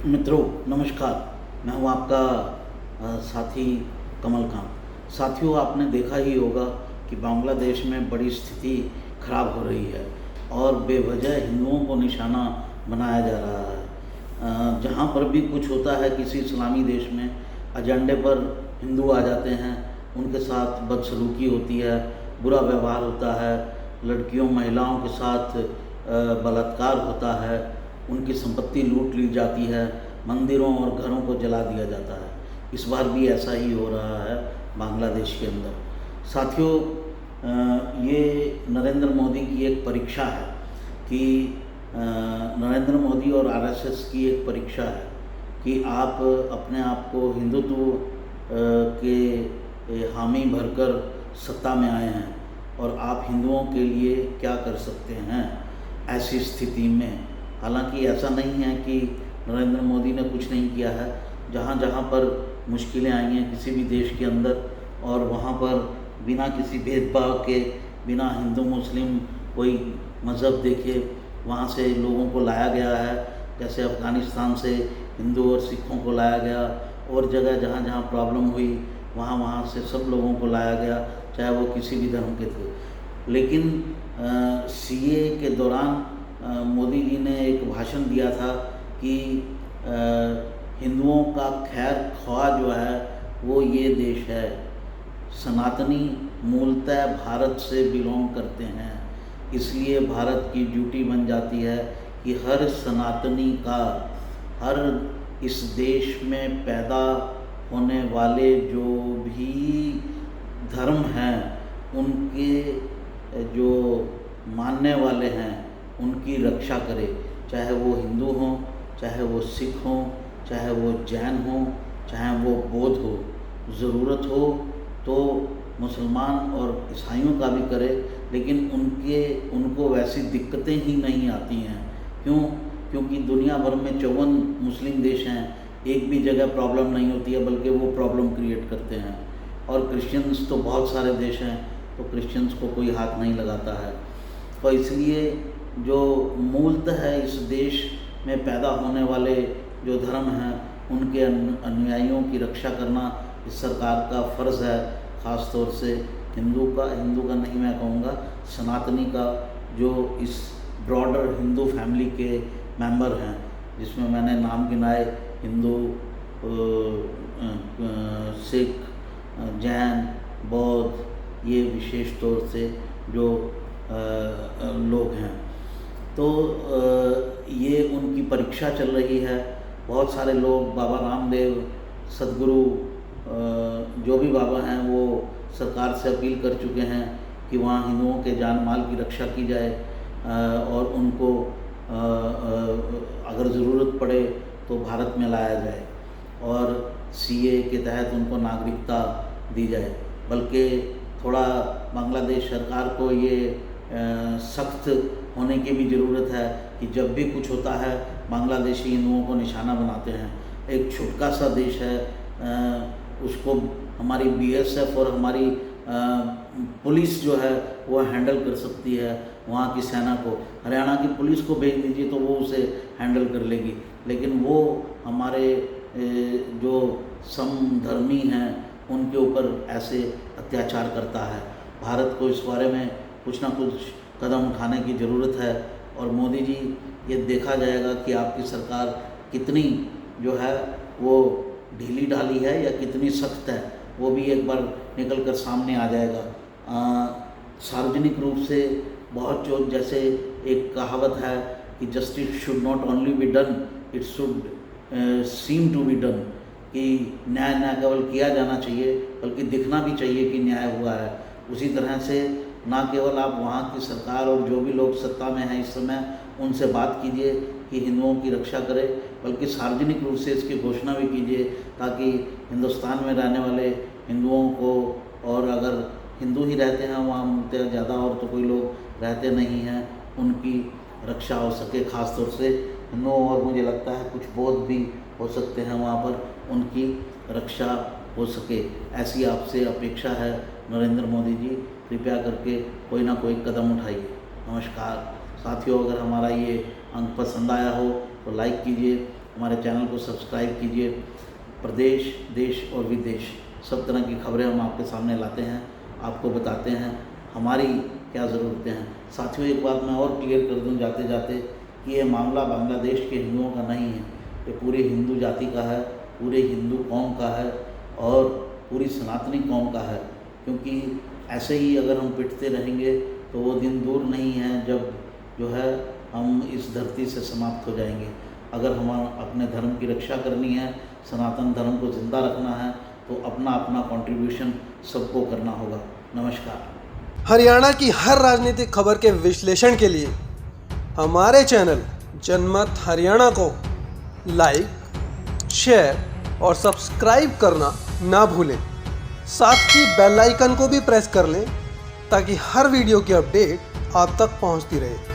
मित्रों नमस्कार। मैं हूं आपका साथी कमल कांत। साथियों, आपने देखा ही होगा कि बांग्लादेश में बड़ी स्थिति खराब हो रही है और बेवजह हिंदुओं को निशाना बनाया जा रहा है। जहां पर भी कुछ होता है किसी इस्लामी देश में, एजेंडे पर हिंदू आ जाते हैं, उनके साथ बदसलूकी होती है, बुरा व्यवहार होता है, लड़कियों महिलाओं के साथ बलात्कार होता है, उनकी संपत्ति लूट ली जाती है, मंदिरों और घरों को जला दिया जाता है। इस बार भी ऐसा ही हो रहा है बांग्लादेश के अंदर। साथियों, ये नरेंद्र मोदी की एक परीक्षा है कि नरेंद्र मोदी और आरएसएस की एक परीक्षा है कि आप अपने आप को हिंदुत्व के हामी भरकर सत्ता में आए हैं और आप हिंदुओं के लिए क्या कर सकते हैं ऐसी स्थिति में। हालांकि ऐसा नहीं है कि नरेंद्र मोदी ने कुछ नहीं किया है। जहाँ जहाँ पर मुश्किलें आई हैं किसी भी देश के अंदर, और वहाँ पर बिना किसी भेदभाव के, बिना हिंदू मुस्लिम कोई मज़हब देखे वहाँ से लोगों को लाया गया है। जैसे अफ़गानिस्तान से हिंदू और सिखों को लाया गया, और जगह जहाँ जहाँ प्रॉब्लम हुई वहाँ वहाँ से सब लोगों को लाया गया, चाहे वो किसी भी धर्म के थे। लेकिन सीए के दौरान मोदी जी ने एक भाषण दिया था कि हिंदुओं का खैर ख्वाह जो है वो ये देश है। सनातनी मूलतः भारत से बिलोंग करते हैं, इसलिए भारत की ड्यूटी बन जाती है कि हर सनातनी का, हर इस देश में पैदा होने वाले जो भी धर्म हैं उनके जो मानने वाले हैं उनकी रक्षा करे। चाहे वो हिंदू हों, चाहे वो सिख हों, चाहे वो जैन हों, चाहे वो बौद्ध हो। ज़रूरत हो तो मुसलमान और ईसाइयों का भी करे, लेकिन उनको वैसी दिक्कतें ही नहीं आती हैं। क्यों? क्योंकि दुनिया भर में 54 मुस्लिम देश हैं, एक भी जगह प्रॉब्लम नहीं होती है, बल्कि वो प्रॉब्लम क्रिएट करते हैं। और क्रिश्चियंस तो बहुत सारे देश हैं, तो क्रिश्चियंस को कोई हाथ नहीं लगाता है। तो इसलिए जो मूलतः है इस देश में पैदा होने वाले जो धर्म हैं उनके अनुयायियों की रक्षा करना इस सरकार का फ़र्ज़ है। ख़ास तौर से हिंदू का नहीं, मैं कहूँगा सनातनी का, जो इस ब्रॉडर हिंदू फैमिली के मेंबर हैं, जिसमें मैंने नाम गिनाए हिंदू, सिख, जैन, बौद्ध, ये विशेष तौर से जो लोग हैं। तो ये उनकी परीक्षा चल रही है। बहुत सारे लोग, बाबा रामदेव, सद्गुरु, जो भी बाबा हैं, वो सरकार से अपील कर चुके हैं कि वहाँ हिंदुओं के जान माल की रक्षा की जाए, और उनको अगर ज़रूरत पड़े तो भारत में लाया जाए और सीए के तहत उनको नागरिकता दी जाए। बल्कि थोड़ा बांग्लादेश सरकार को ये सख्त होने की भी ज़रूरत है कि जब भी कुछ होता है बांग्लादेशी हिंदुओं को निशाना बनाते हैं। एक छोटा सा देश है, उसको हमारी बीएसएफ और हमारी पुलिस जो है वो हैंडल कर सकती है। वहाँ की सेना को, हरियाणा की पुलिस को भेज दीजिए तो वो उसे हैंडल कर लेगी, लेकिन वो हमारे जो समधर्मी हैं उनके ऊपर ऐसे अत्याचार करता है। भारत को इस बारे में कुछ ना कुछ कदम उठाने की ज़रूरत है। और मोदी जी, ये देखा जाएगा कि आपकी सरकार कितनी जो है वो ढीली ढाली है या कितनी सख्त है, वो भी एक बार निकल कर सामने आ जाएगा। सार्वजनिक रूप से बहुत जो, जैसे एक कहावत है कि justice should not only be done, it should seem to be done, कि न्याय न केवल किया जाना चाहिए बल्कि दिखना भी चाहिए कि न्याय हुआ है। उसी तरह से ना केवल आप वहाँ की सरकार और जो भी लोग सत्ता में हैं इस समय उनसे बात कीजिए कि हिंदुओं की रक्षा करें, बल्कि सार्वजनिक रूप से इसकी घोषणा भी कीजिए, ताकि हिंदुस्तान में रहने वाले हिंदुओं को, और अगर हिंदू ही रहते हैं वहाँ मुझसे ज़्यादा और तो कोई लोग रहते नहीं हैं, उनकी रक्षा हो सके। ख़ास तौर से हिंदुओं, और मुझे लगता है कुछ बौद्ध भी हो सकते हैं वहाँ पर, उनकी रक्षा हो सके, ऐसी आपसे अपेक्षा है। नरेंद्र मोदी जी, कृपया करके कोई ना कोई कदम उठाइए। नमस्कार साथियों, अगर हमारा ये अंक पसंद आया हो तो लाइक कीजिए, हमारे चैनल को सब्सक्राइब कीजिए। प्रदेश, देश और विदेश सब तरह की खबरें हम आपके सामने लाते हैं, आपको बताते हैं हमारी क्या ज़रूरतें हैं। साथियों, एक बात मैं और क्लियर कर दूं जाते जाते कि ये मामला बांग्लादेश के हिंदुओं का नहीं है, ये पूरे हिंदू जाति का है, पूरे हिंदू कौम का है और पूरी सनातनी कौम का है। क्योंकि ऐसे ही अगर हम पिटते रहेंगे तो वो दिन दूर नहीं है जब जो है हम इस धरती से समाप्त हो जाएंगे। अगर हम अपने धर्म की रक्षा करनी है, सनातन धर्म को ज़िंदा रखना है, तो अपना अपना कंट्रीब्यूशन सबको करना होगा। नमस्कार। हरियाणा की हर राजनीतिक खबर के विश्लेषण के लिए हमारे चैनल जनमत हरियाणा को लाइक, शेयर और सब्सक्राइब करना ना भूलें। साथ ही बेल आइकन को भी प्रेस कर लें ताकि हर वीडियो की अपडेट आप तक पहुंचती रहे।